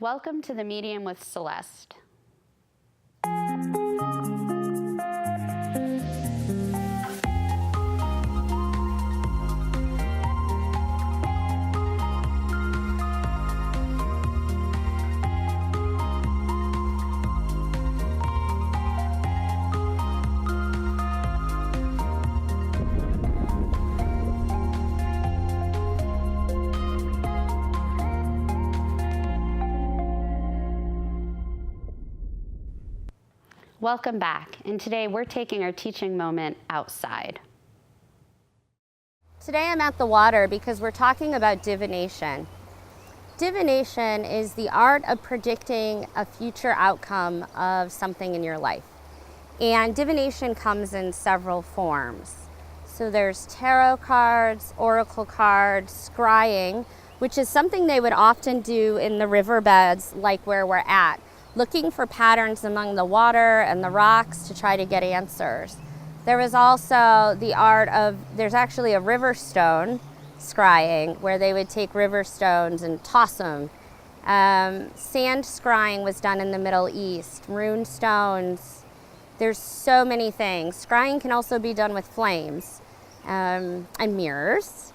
Welcome to the Medium with Celeste. Welcome back, and today we're taking our teaching moment outside. Today I'm at the water because we're talking about divination. Divination is the art of predicting a future outcome of something in your life. And divination comes in several forms. So there's tarot cards, oracle cards, scrying, which is something they would often do in the riverbeds like where we're at, looking for patterns among the water and the rocks to try to get answers. There was also the art of, there's actually a river stone scrying where they would take river stones and toss them. Sand scrying was done in the Middle East, rune stones. There's so many things. Scrying can also be done with flames and mirrors.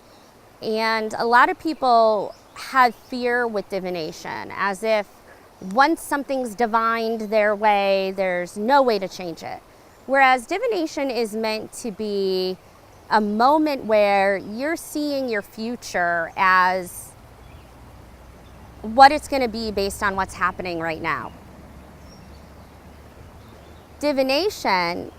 And a lot of people have fear with divination, as if once something's divined their way, there's no way to change it. Whereas divination is meant to be a moment where you're seeing your future as what it's going to be based on what's happening right now. Divination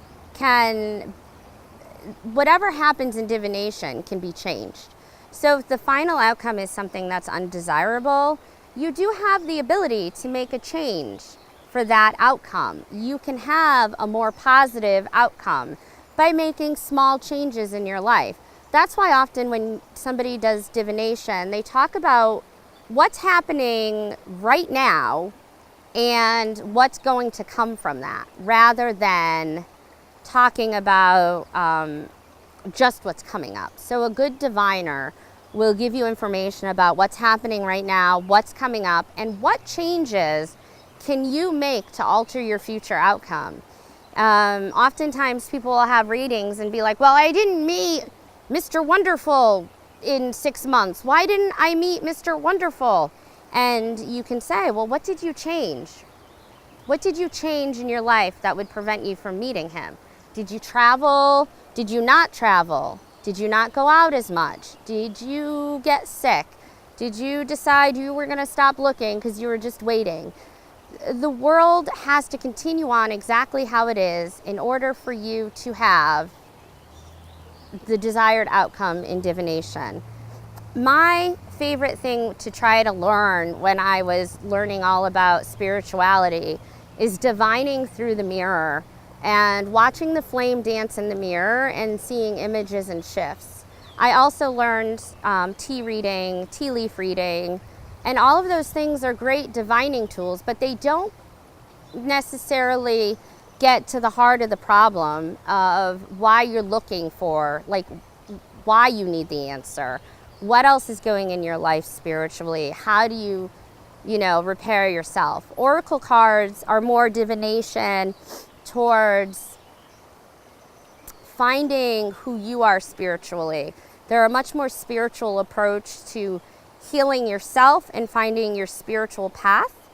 whatever happens in divination can be changed. So if the final outcome is something that's undesirable, you do have the ability to make a change for that outcome. You can have a more positive outcome by making small changes in your life. That's why often when somebody does divination, they talk about what's happening right now and what's going to come from that, rather than talking about just what's coming up. So a good diviner will give you information about what's happening right now, what's coming up, and what changes can you make to alter your future outcome. Oftentimes people will have readings and be like, well, I didn't meet Mr. Wonderful in 6 months. Why didn't I meet Mr. Wonderful? And you can say, well, what did you change? What did you change in your life that would prevent you from meeting him? Did you travel? Did you not travel? Did you not go out as much? Did you get sick? Did you decide you were going to stop looking because you were just waiting? The world has to continue on exactly how it is in order for you to have the desired outcome in divination. My favorite thing to try to learn when I was learning all about spirituality is divining through the mirror and watching the flame dance in the mirror and seeing images and shifts. I also learned tea reading, tea leaf reading, and all of those things are great divining tools, but they don't necessarily get to the heart of the problem of why you're looking for, like why you need the answer. What else is going in your life spiritually? How do you repair yourself? Oracle cards are more divination towards finding who you are spiritually. They're a much more spiritual approach to healing yourself and finding your spiritual path,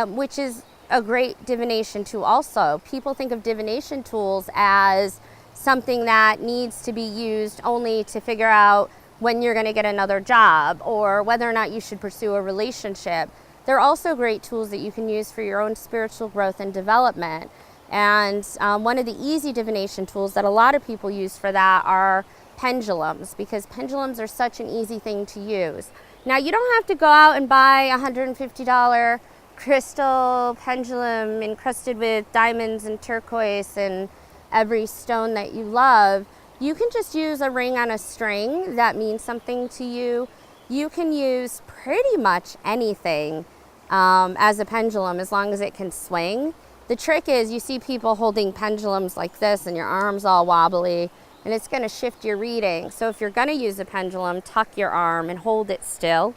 which is a great divination tool also. People think of divination tools as something that needs to be used only to figure out when you're going to get another job or whether or not you should pursue a relationship. They're also great tools that you can use for your own spiritual growth and development. And one of the easy divination tools that a lot of people use for that are pendulums, because pendulums are such an easy thing to use. Now, you don't have to go out and buy a $150 crystal pendulum encrusted with diamonds and turquoise and every stone that you love. You can just use a ring on a string that means something to you. You can use pretty much anything as a pendulum as long as it can swing. The trick is you see people holding pendulums like this and your arm's all wobbly, and it's going to shift your reading. So if you're going to use a pendulum, tuck your arm and hold it still.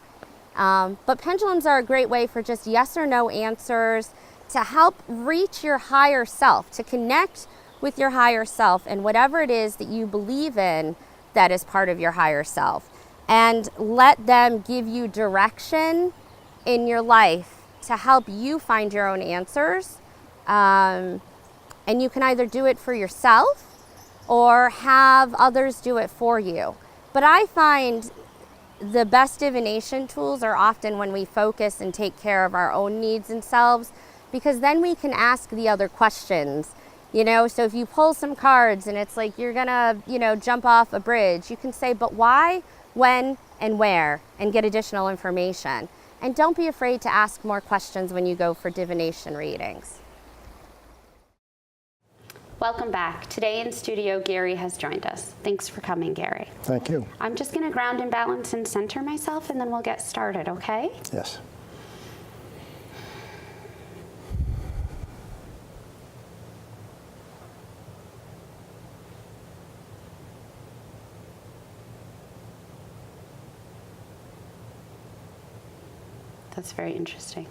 But pendulums are a great way for just yes or no answers to help reach your higher self, to connect with your higher self and whatever it is that you believe in that is part of your higher self. And let them give you direction in your life to help you find your own answers. And you can either do it for yourself or have others do it for you. But I find the best divination tools are often when we focus and take care of our own needs and selves, because then we can ask the other questions. You know, so if you pull some cards and it's like you're gonna, jump off a bridge, you can say, but why, when, and where, and get additional information. And don't be afraid to ask more questions when you go for divination readings. Welcome back. Today in studio, Gary has joined us. Thanks for coming, Gary. Thank you. I'm just going to ground and balance and center myself, and then we'll get started, okay? Yes. That's very interesting.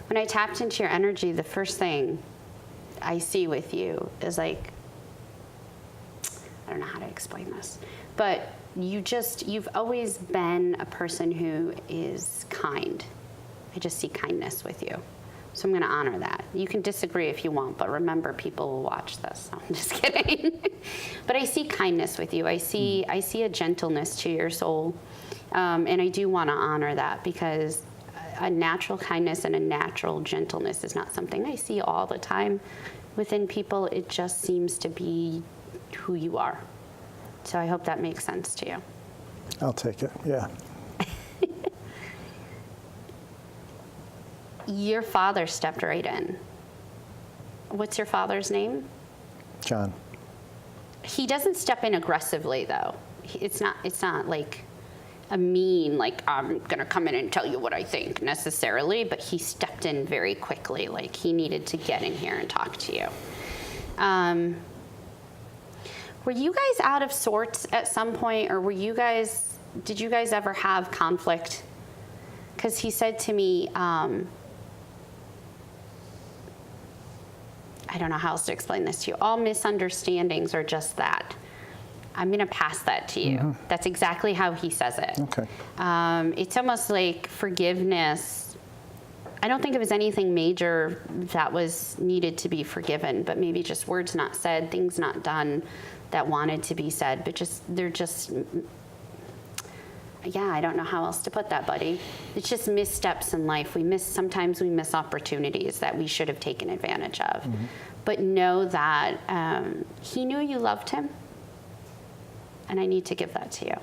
When I tapped into your energy, the first thing I see with you is like, I don't know how to explain this, but you've always been a person who is kind. I just see kindness with you. So I'm going to honor that. You can disagree if you want, but remember, people will watch this. No, I'm just kidding. But I see kindness with you. I see a gentleness to your soul. And I do want to honor that, because a natural kindness and a natural gentleness is not something I see all the time within people. It just seems to be who you are. So I hope that makes sense to you. I'll take it, yeah. Your father stepped right in. What's your father's name? John. He doesn't step in aggressively, though. It's not like a mean, like, I'm gonna come in and tell you what I think necessarily, but he stepped in very quickly, like he needed to get in here and talk to you. Were you guys out of sorts at some point, or did you guys ever have conflict? Because he said to me, I don't know how else to explain this to you. All misunderstandings are just that. I'm going to pass that to you. Mm-hmm. That's exactly how he says it. Okay. It's almost like forgiveness. I don't think it was anything major that was needed to be forgiven, but maybe just words not said, things not done that wanted to be said, but I don't know how else to put that, buddy. It's just missteps in life. Sometimes we miss opportunities that we should have taken advantage of. Mm-hmm. But know that he knew you loved him. And I need to give that to you.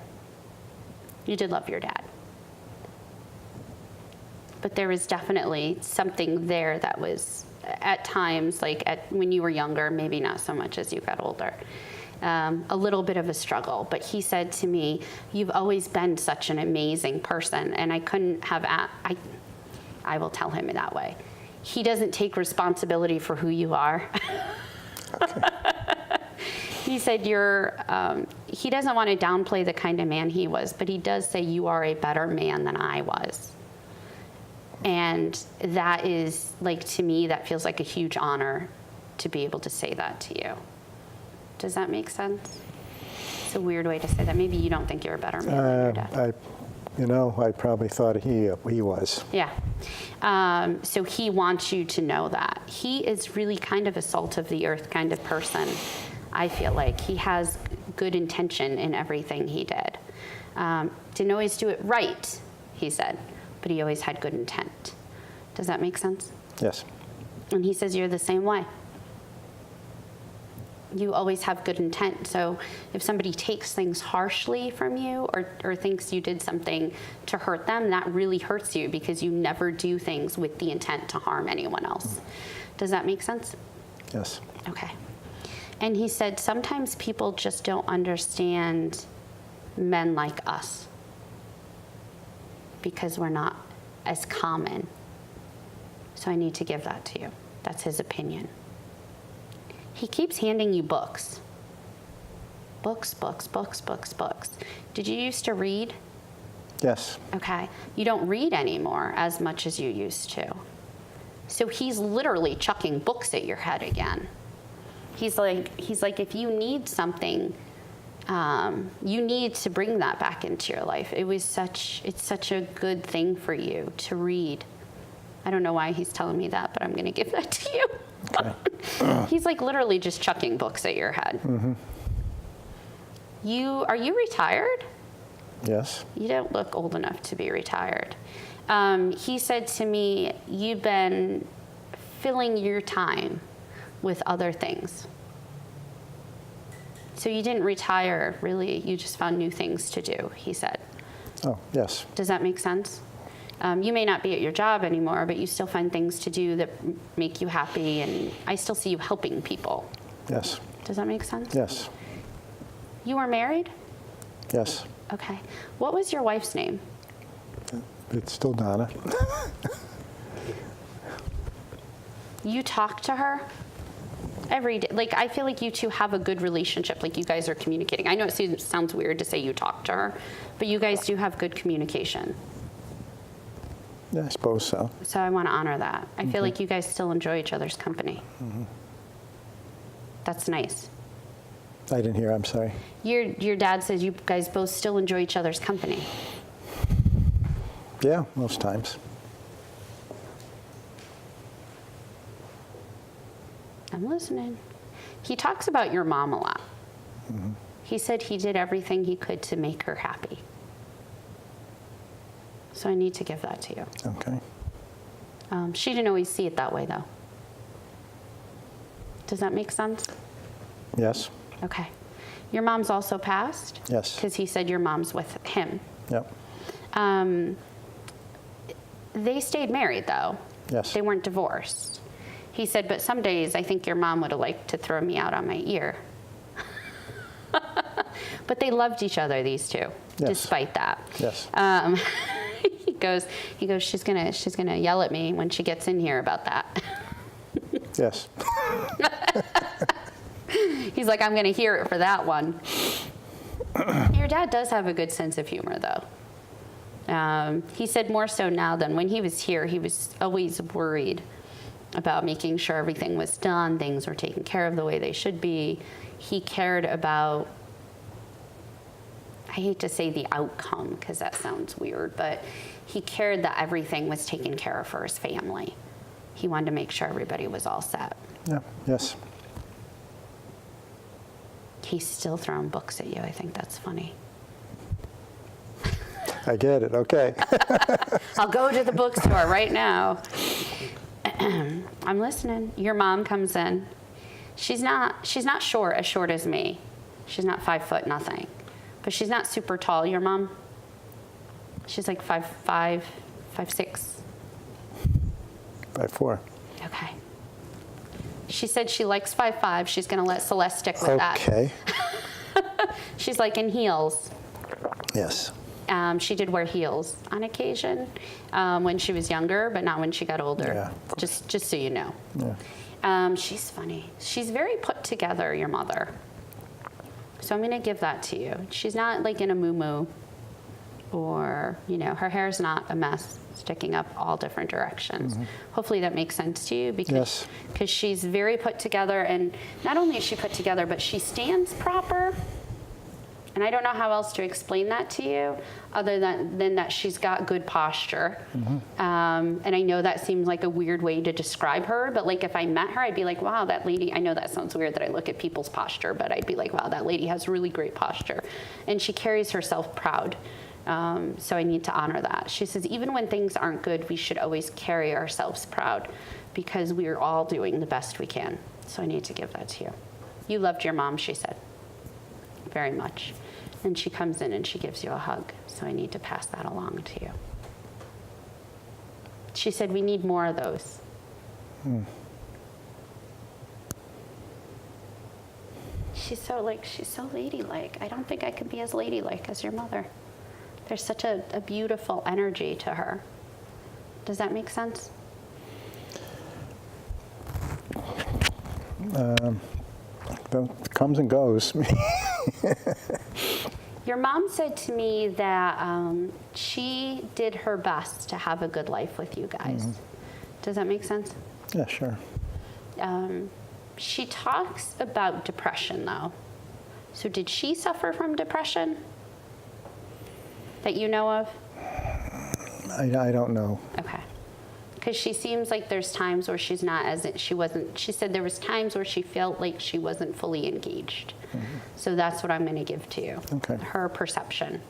You did love your dad. But there was definitely something there that was, at times, like when you were younger, maybe not so much as you got older, a little bit of a struggle. But he said to me, you've always been such an amazing person. And I couldn't have, I will tell him that way. He doesn't take responsibility for who you are. Okay. He said he doesn't want to downplay the kind of man he was, but he does say you are a better man than I was. And that is, like, to me, that feels like a huge honor to be able to say that to you. Does that make sense? It's a weird way to say that. Maybe you don't think you're a better man than your dad. I probably thought he was. Yeah. So he wants you to know that. He is really kind of a salt of the earth kind of person. I feel like he has good intention in everything he did. Didn't always do it right, he said, but he always had good intent. Does that make sense? Yes. And he says you're the same way. You always have good intent. So if somebody takes things harshly from you or thinks you did something to hurt them, that really hurts you, because you never do things with the intent to harm anyone else. Does that make sense? Yes. Okay. And he said, sometimes people just don't understand men like us because we're not as common. So I need to give that to you. That's his opinion. He keeps handing you books. Books, books, books, books, books. Did you used to read? Yes. Okay. You don't read anymore as much as you used to. So he's literally chucking books at your head again. He's like, if you need something, you need to bring that back into your life. It's such a good thing for you to read. I don't know why he's telling me that, but I'm going to give that to you. Okay. He's like literally just chucking books at your head. Mm-hmm. Are you retired? Yes. You don't look old enough to be retired. He said to me, you've been filling your time with other things. So you didn't retire, really. You just found new things to do, he said. Oh, yes. Does that make sense? You may not be at your job anymore, but you still find things to do that make you happy, and I still see you helping people. Yes. Does that make sense? Yes. You were married? Yes. Okay. What was your wife's name? It's still Donna. You talk to her every day. Like, I feel like you two have a good relationship. Like, you guys are communicating. I know it sounds weird to say you talk to her, but you guys do have good communication. Yeah, I suppose so. So I want to honor that. I feel like you guys still enjoy each other's company. Mm-hmm. That's nice. I didn't hear, I'm sorry. Your dad says you guys both still enjoy each other's company. Yeah, most times. I'm listening. He talks about your mom a lot. Mm-hmm. He said he did everything he could to make her happy. So I need to give that to you. Okay. She didn't always see it that way, though. Does that make sense? Yes. Okay. Your mom's also passed? Yes. Because he said your mom's with him. Yep. They stayed married, though. Yes. They weren't divorced. He said, but some days I think your mom would have liked to throw me out on my ear. But they loved each other, these two, Yes. despite that. Yes. He goes, she's gonna yell at me when she gets in here about that. Yes. He's like, I'm gonna hear it for that one. Your dad does have a good sense of humor, though. He said more so now than when he was here. He was always worried about making sure everything was done, things were taken care of the way they should be. He cared about, I hate to say the outcome because that sounds weird, but he cared that everything was taken care of for his family. He wanted to make sure everybody was all set. Yeah. Yes. He's still throwing books at you. I think that's funny. I get it. Okay. I'll go to the bookstore right now. I'm listening. Your mom comes in. She's not short as me. She's not 5 foot nothing. But she's not super tall. Your mom? She's like 5'5", 5'6". 5'4". Okay. She said she likes 5'5". She's going to let Celeste stick with that. Okay. She's like in heels. Yes. She did wear heels on occasion when she was younger, but not when she got older. Yeah. Just so you know. Yeah. She's funny. She's very put together, your mother. So I'm going to give that to you. She's not like in a moo-moo or, her hair's not a mess sticking up all different directions. Mm-hmm. Hopefully that makes sense to you because she's very put together, and not only is she put together, but she stands proper. And I don't know how else to explain that to you other than that she's got good posture. Mm-hmm. And I know that seems like a weird way to describe her, but like if I met her, I'd be like, wow, that lady, I know that sounds weird that I look at people's posture, but I'd be like, wow, that lady has really great posture. And she carries herself proud. So I need to honor that. She says, even when things aren't good, we should always carry ourselves proud because we're all doing the best we can. So I need to give that to you. You loved your mom, she said. Very much. And she comes in and she gives you a hug. So I need to pass that along to you. She said, we need more of those. She's so ladylike. I don't think I could be as ladylike as your mother. There's such a beautiful energy to her. Does that make sense? Comes and goes. Your mom said to me that she did her best to have a good life with you guys. Does that make sense? Yeah, sure. She talks about depression, though. So did she suffer from depression that you know of? I don't know. Okay. Because she seems like there's times where she's not she said there was times where she felt like she wasn't fully engaged. So that's what I'm going to give to you. Okay. Her perception.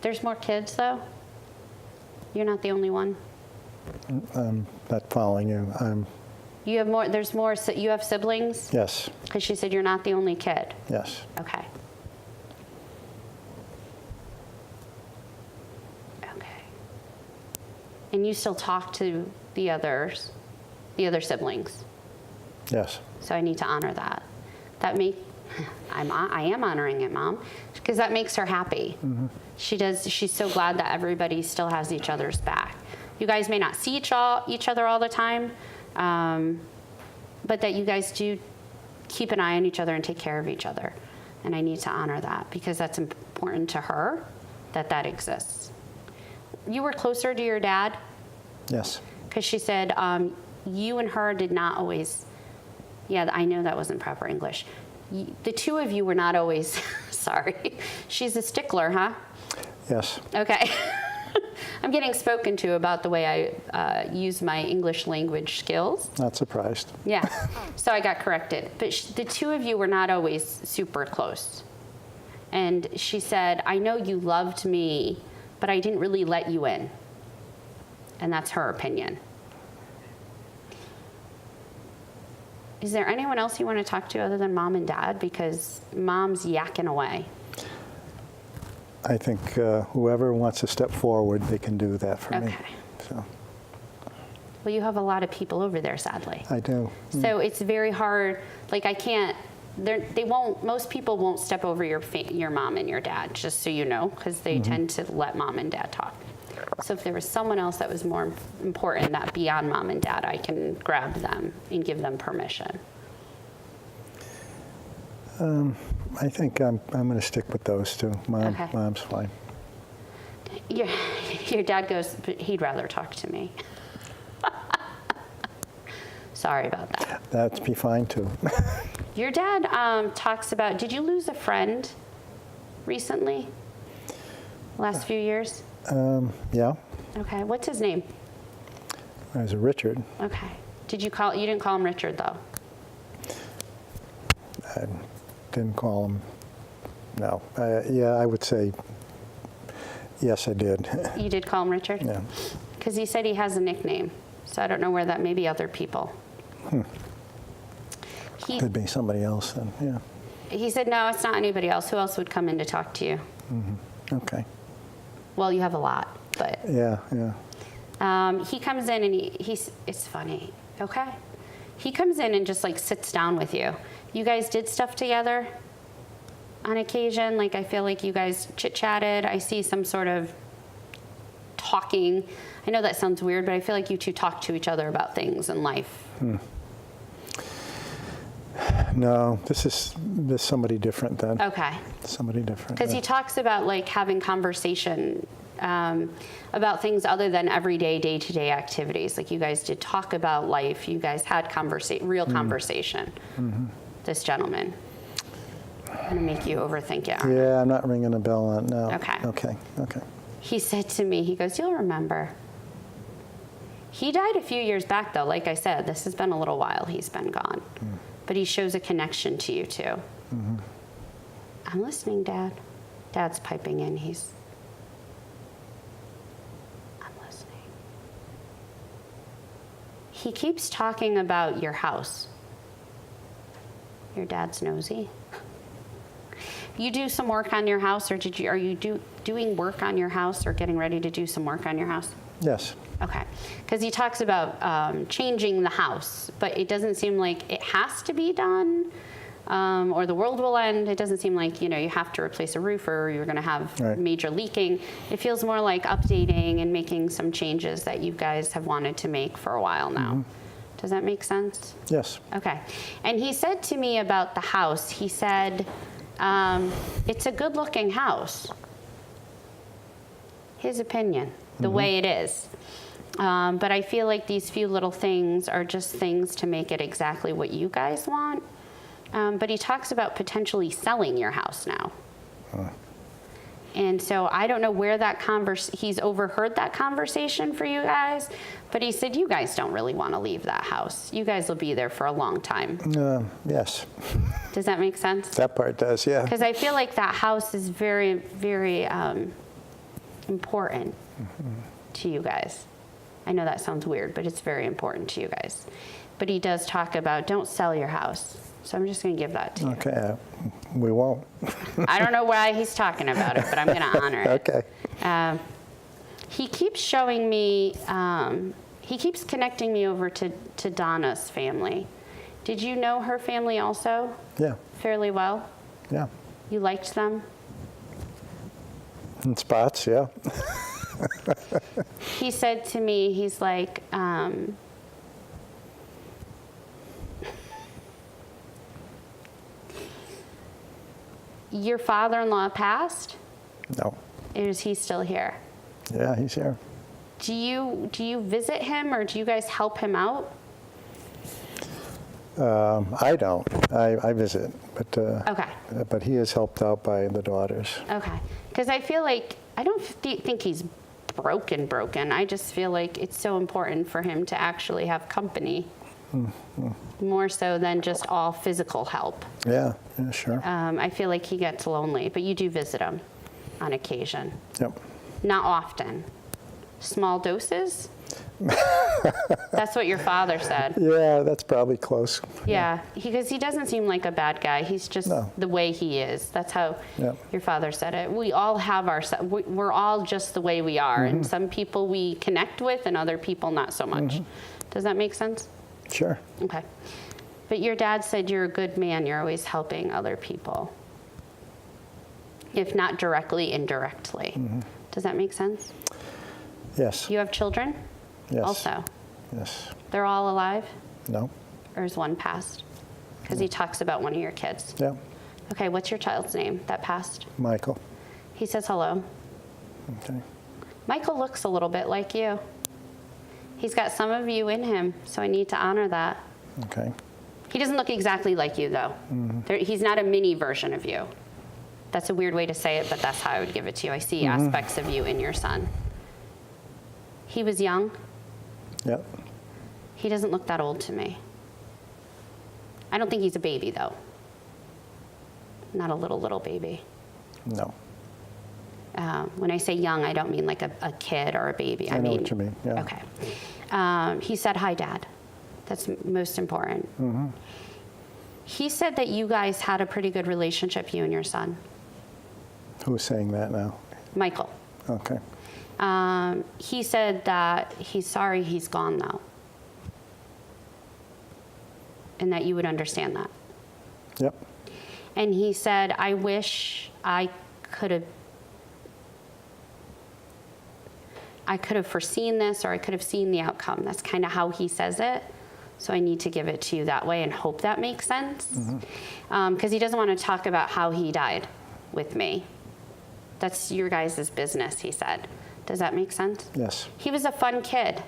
There's more kids, though? You're not the only one? I'm not following you. You have more, there's more, you have siblings? Yes, Because she said you're not the only kid. yes. Okay. Okay. And you still talk to the other siblings. Yes. So I need to honor that. I am honoring it, Mom, because that makes her happy. She's so glad that everybody still has each other's back. You guys may not see each other all the time, but that you guys do keep an eye on each other and take care of each other. And I need to honor that because that's important to her that exists. You were closer to your dad? Yes. Because she said you and her did not always, yeah, I know that wasn't proper English. The two of you were not always, sorry. She's a stickler, huh? Yes. Okay. I'm getting spoken to about the way I use my English language skills. Not surprised. Yeah, so I got corrected. But the two of you were not always super close. And she said, I know you loved me, but I didn't really let you in. And that's her opinion. Is there anyone else you want to talk to other than Mom and Dad? Because Mom's yakking away. I think whoever wants to step forward, they can do that for me. Okay. So Well, you have a lot of people over there, sadly. I do. So it's very hard. Like I can't. They won't. Most people won't step over your mom and your dad, just so you know, because they tend to let Mom and Dad talk. So if there was someone else that was more important, that beyond Mom and Dad, I can grab them and give them permission. I think I'm going to stick with those two. Okay. Mom's fine. Your dad goes, but he'd rather talk to me. Sorry about that. That'd be fine too. Your dad talks about, did you lose a friend recently? Last few years? Yeah. Okay, what's his name? There's a Richard. Okay. You didn't call him Richard though? I didn't call him. No. Yeah, I would say yes, I did. You did call him Richard? Yeah. Because he said he has a nickname. So I don't know where that may be other people. Could be somebody else then. Yeah. He said, no, it's not anybody else. Who else would come in to talk to you? Okay. Well, you have a lot, but Yeah. Yeah. he comes in and it's funny, okay? He comes in and just like sits down with you. You guys did stuff together on occasion. Like I feel like you guys chit-chatted. I see some sort of talking. I know that sounds weird, but I feel like you two talk to each other about things in life. No, this is somebody different then. Okay. Somebody different. Because he talks about like having conversation about things other than everyday, day-to-day activities. Like you guys did talk about life. You guys had real conversation. This gentleman. I'm gonna make you overthink it. Yeah, I'm not ringing a bell on no. Okay. Okay. He said to me, he goes, you'll remember. He died a few years back though. Like I said, this has been a little while he's been gone. But he shows a connection to you too. I'm listening, Dad. Dad's piping in. I'm listening. He keeps talking about your house. Your dad's nosy. You do some work on your house, or are you doing work on your house or getting ready to do some work on your house? Yes. Okay, because he talks about changing the house, but it doesn't seem like it has to be done or the world will end. It doesn't seem like, you have to replace a roof or you're going to have major leaking. It feels more like updating and making some changes that you guys have wanted to make for a while now. Does that make sense? Yes. Okay. And he said to me about the house, he said It's a good-looking house. His opinion, the way it is. But I feel like these few little things are just things to make it exactly what you guys want. But he talks about potentially selling your house now. And so I don't know where that he's overheard that conversation for you guys, but he said you guys don't really want to leave that house. You guys will be there for a long time. Yes, Does that make sense? that part does, yeah. Because I feel like that house is very, very important to you guys. I know that sounds weird, but it's very important to you guys. But he does talk about don't sell your house. So I'm just going to give that to you. Okay, we won't. I don't know why he's talking about it, but I'm going to honor it. Okay. He keeps showing me, he keeps connecting me over to Donna's family. Did you know her family also Yeah, fairly well? yeah. You liked them? In spots, yeah. He said to me, he's like, your father-in-law passed? No. Is he still here? Yeah, he's here. Do you visit him or do you guys help him out? I don't. I visit, but Okay. but he is helped out by the daughters. Okay. Because I feel like, I don't think he's broken. I just feel like it's so important for him to actually have company. More so than just all physical help. Yeah, yeah, sure. I feel like he gets lonely, but you do visit him on occasion. Yep. Not often. Small doses? That's what your father said. Yeah, that's probably close. Yeah, because he doesn't seem like a bad guy. He's just No. the way he is. That's how Yep. your father said it. We all have we're all just the way we are. And some people we connect with and other people not so much. Does that make sense? Sure. Okay. But your dad said you're a good man. You're always helping other people. If not directly, indirectly. Does that make sense? Yes. You have children? Yes. Also. Yes. They're all alive? No. Or is one passed? Because he talks about one of your kids. Yeah. Okay, what's your child's name that passed? Michael. He says hello. Okay. Michael looks a little bit like you. He's got some of you in him, so I need to honor that. Okay. He doesn't look exactly like you, though. He's not a mini version of you. That's a weird way to say it, but that's how I would give it to you. I see aspects of you in your son. He was young. Yep. He doesn't look that old to me. I don't think he's a baby, though. Not a little baby. No. When I say young, I don't mean like a kid or a baby. I know what you mean, yeah. Okay. He said, hi, Dad. That's most important. He said that you guys had a pretty good relationship, you and your son. Who's saying that now? Michael. Okay. He said that he's sorry he's gone, though. And that you would understand that. Yep. And he said, I wish I could have foreseen this, or I could have seen the outcome. That's kind of how he says it. So I need to give it to you that way and hope that makes sense. Because he doesn't want to talk about how he died with me. That's your guys' business, he said. Does that make sense? Yes. He was a fun kid.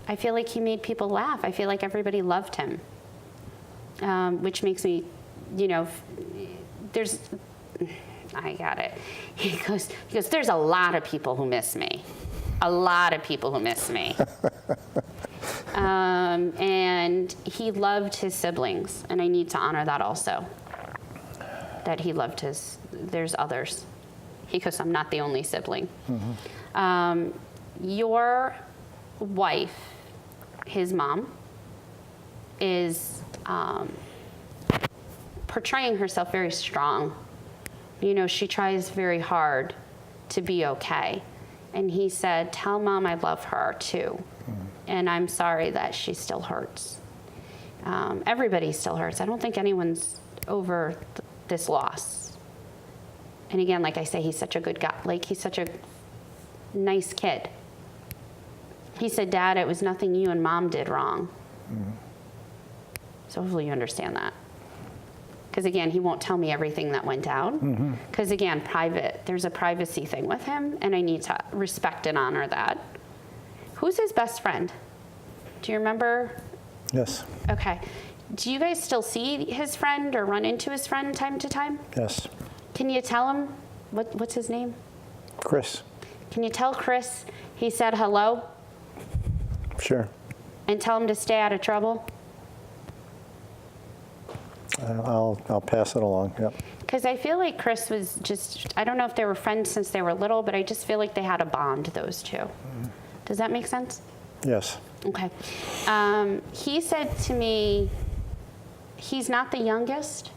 I feel like he made people laugh. I feel like everybody loved him. Which makes me, I got it. He goes, there's a lot of people who miss me. A lot of people who miss me. And he loved his siblings, and I need to honor that also. That he loved there's others. He goes, I'm not the only sibling. Your wife, his mom, is portraying herself very strong. She tries very hard to be okay. And he said, tell Mom I love her too. And I'm sorry that she still hurts. Everybody still hurts. I don't think anyone's over this loss. And again, like I say, he's such a good guy. He's such a nice kid. He said, Dad, it was nothing you and Mom did wrong. So hopefully you understand that. because again, he won't tell me everything that went down. Because again, there's a privacy thing with him, and I need to respect and honor that. Who's his best friend? Do you remember? Yes. Okay. Do you guys still see his friend or run into his friend time to time? Yes. Can you tell him, what's his name? Chris. Can you tell Chris he said hello? Sure. And tell him to stay out of trouble? I'll pass it along. Yep. Because I feel like Chris was just, I don't know if they were friends since they were little, but I just feel like they had a bond, those two. Does that make sense? Yes. Okay. He said to me, he's not the youngest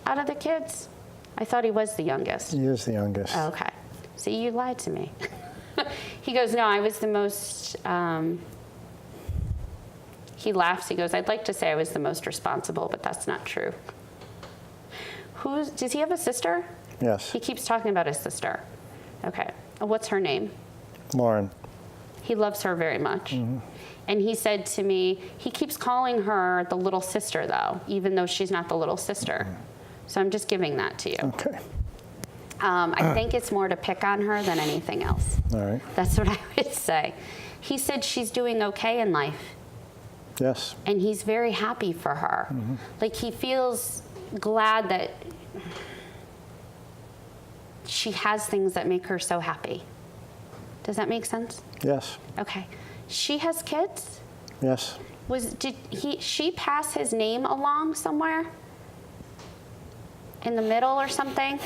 out of the kids. I thought he was the youngest. He is the youngest. Oh, okay. See, you lied to me. He goes, no, I was the most, he laughs. He goes, I'd like to say I was the most responsible, but that's not true. Does he have a sister? Yes. He keeps talking about his sister. Okay. What's her name? Lauren. He loves her very much. And he said to me, he keeps calling her the little sister, though, even though she's not the little sister. So I'm just giving that to you. Okay. I think it's more to pick on her than anything else. All right. That's what I would say. He said she's doing okay in life. Yes. And he's very happy for her. Like, he feels glad that she has things that make her so happy. Does that make sense? Yes. Okay. She has kids? Yes. Did she pass his name along somewhere? In the middle or something?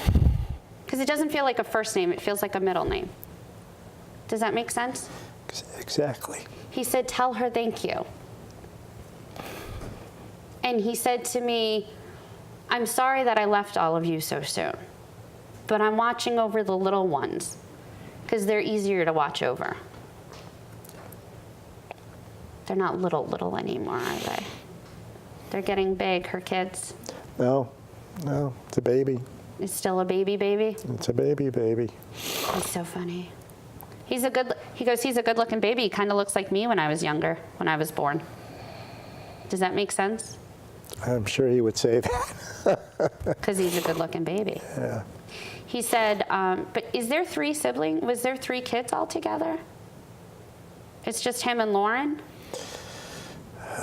Because it doesn't feel like a first name, it feels like a middle name. Does that make sense? Exactly. He said, tell her thank you. And he said to me, I'm sorry that I left all of you so soon, but I'm watching over the little ones because they're easier to watch over. They're not little anymore, are they? They're getting big, her kids. No, it's a baby. It's still a baby? It's a baby. He's so funny. He goes, he's a good looking baby. He kind of looks like me when I was younger, when I was born. Does that make sense? I'm sure he would say that. Because he's a good looking baby. Yeah. He said, but is there 3 siblings? Was there 3 kids altogether? It's just him and Lauren?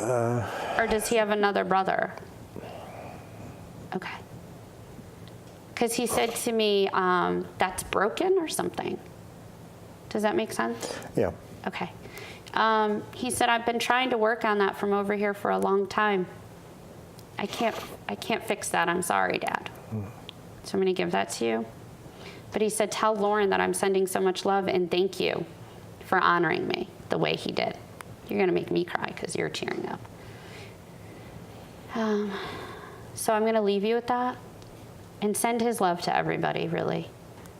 Or does he have another brother? Okay. Because he said to me, that's broken or something. Does that make sense? Yeah. Okay. He said, I've been trying to work on that from over here for a long time. I can't fix that. I'm sorry, Dad. So I'm going to give that to you. But he said, tell Lauren that I'm sending so much love and thank you for honoring me the way he did. You're going to make me cry because you're tearing up. So I'm going to leave you with that and send his love to everybody, really.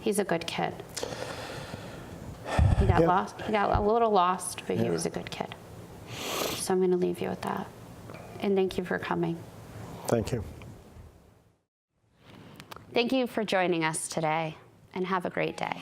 He's a good kid. He got lost. He got a little lost, but he was a good kid. So I'm going to leave you with that. And thank you for coming. Thank you. Thank you for joining us today, and have a great day.